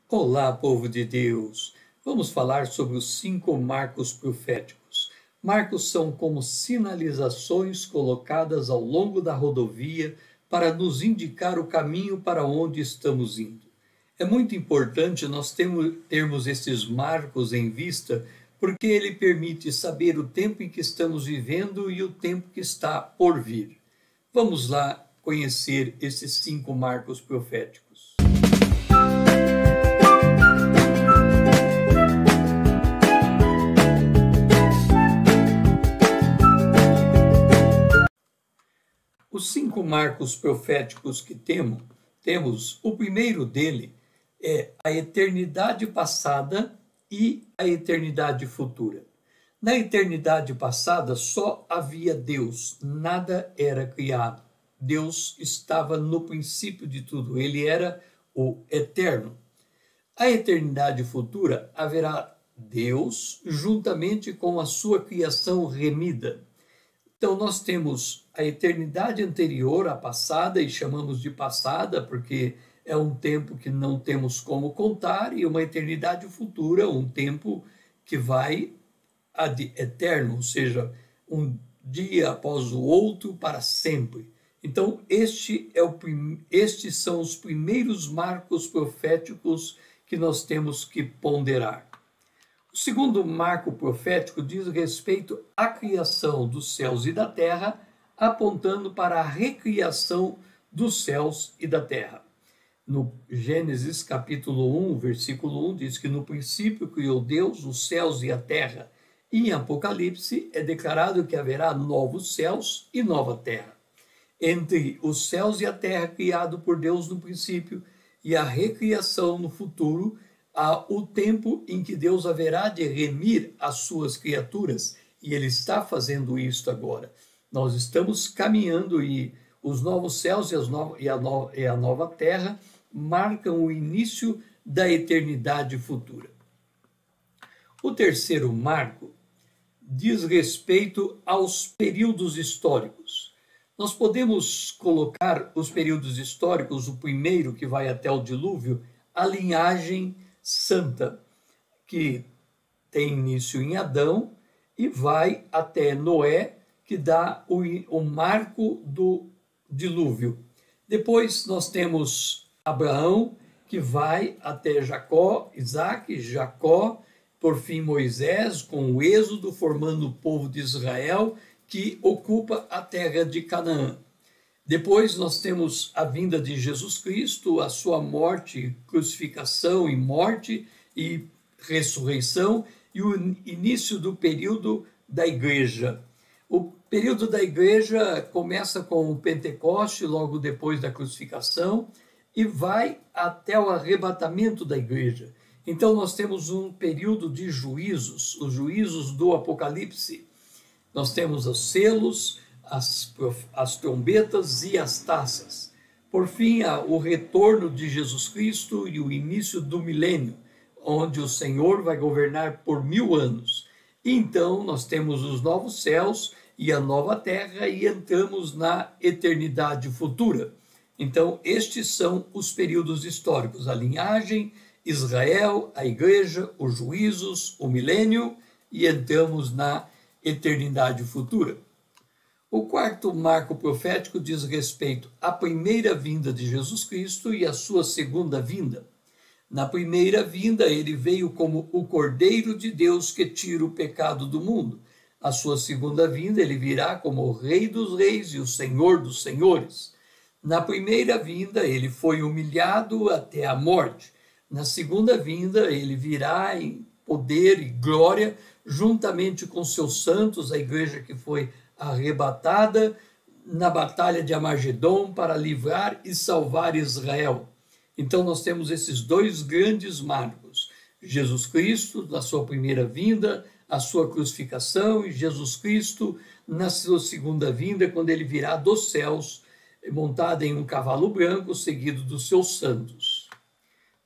Olá, povo de Deus! Vamos falar sobre os 5 marcos proféticos. Marcos são como sinalizações colocadas ao longo da rodovia para nos indicar o caminho para onde estamos indo. É muito importante nós termos esses marcos em vista, porque ele permite saber o tempo em que estamos vivendo e o tempo que está por vir. Vamos lá conhecer esses 5 marcos proféticos. Os 5 marcos proféticos que temos, o primeiro dele é a eternidade passada e a eternidade futura. Na eternidade passada só havia Deus, nada era criado. Deus estava no princípio de tudo, ele era o eterno. A eternidade futura haverá Deus juntamente com a sua criação remida. Então, nós temos a eternidade anterior à passada, e chamamos de passada porque é um tempo que não temos como contar, e uma eternidade futura, um tempo que vai ad eterno, ou seja, um dia após o outro para sempre. Então, estes são os primeiros marcos proféticos que nós temos que ponderar. O segundo marco profético diz respeito à criação dos céus e da terra, apontando para a recriação dos céus e da terra. No Gênesis capítulo 1, versículo 1, diz que no princípio criou Deus os céus e a terra. E em Apocalipse é declarado que haverá novos céus e nova terra. Entre os céus e a terra criado por Deus no princípio e a recriação no futuro, há o tempo em que Deus haverá de remir as suas criaturas, e Ele está fazendo isso agora. Nós estamos caminhando e os novos céus e a nova terra marcam o início da eternidade futura. O terceiro marco diz respeito aos períodos históricos. Nós podemos colocar os períodos históricos, o primeiro que vai até o dilúvio, a linhagem santa, que tem início em Adão e vai até Noé, que dá o marco do dilúvio. Depois nós temos Abraão, que vai até Jacó, Isaac, Jacó, por fim Moisés, com o êxodo, formando o povo de Israel, que ocupa a terra de Canaã. Depois nós temos a vinda de Jesus Cristo, a sua morte, crucificação e morte e ressurreição, e o início do período da igreja. O período da igreja começa com o Pentecoste, logo depois da crucificação, e vai até o arrebatamento da igreja. Então nós temos um período de juízos, os juízos do Apocalipse. Nós temos os selos, as trombetas e as taças. Por fim, o retorno de Jesus Cristo e o início do milênio, onde o Senhor vai governar por 1000 anos. E então nós temos os novos céus e a nova terra e entramos na eternidade futura. Então, estes são os períodos históricos: a linhagem, Israel, a igreja, os juízos, o milênio, e entramos na eternidade futura. O quarto marco profético diz respeito à primeira vinda de Jesus Cristo e à sua segunda vinda. Na primeira vinda, ele veio como o Cordeiro de Deus que tira o pecado do mundo. A sua segunda vinda, ele virá como o Rei dos Reis e o Senhor dos Senhores. Na primeira vinda, ele foi humilhado até a morte. Na segunda vinda, ele virá em poder e glória, juntamente com seus santos, a igreja que foi arrebatada na batalha de Armagedon para livrar e salvar Israel. Então nós temos esses dois grandes marcos: Jesus Cristo na sua primeira vinda, a sua crucificação, e Jesus Cristo na sua segunda vinda, quando ele virá dos céus, montado em um cavalo branco, seguido dos seus santos.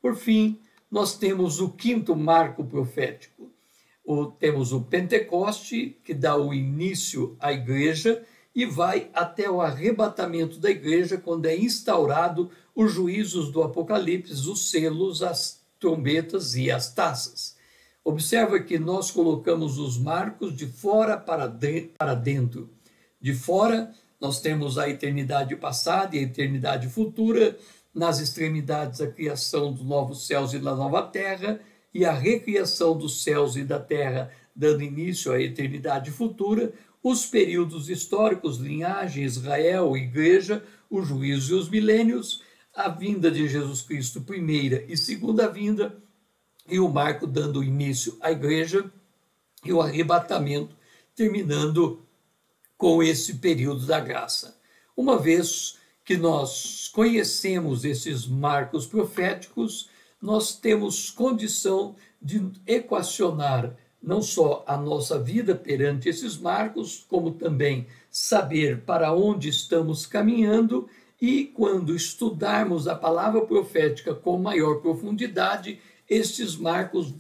Por fim, nós temos o quinto marco profético. Temos o Pentecoste, que dá o início à igreja e vai até o arrebatamento da igreja, quando é instaurado os juízos do Apocalipse, os selos, as trombetas e as taças. Observa que nós colocamos os marcos de fora para dentro. De fora, nós temos a eternidade passada e a eternidade futura, nas extremidades a criação dos novos céus e da nova terra, e a recriação dos céus e da terra, dando início à eternidade futura, os períodos históricos, linhagem, Israel, igreja, o juízo e os milênios, a vinda de Jesus Cristo, primeira e segunda vinda, e o marco dando início à igreja, e o arrebatamento, terminando com esse período da graça. Uma vez que nós conhecemos esses marcos proféticos, nós temos condição de equacionar não só a nossa vida perante esses marcos, como também saber para onde estamos caminhando, e quando estudarmos a palavra profética com maior profundidade, estes marcos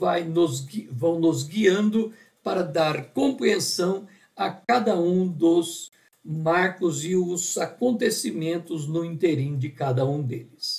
vão nos guiando para dar compreensão a cada um dos marcos e os acontecimentos no interim de cada um deles.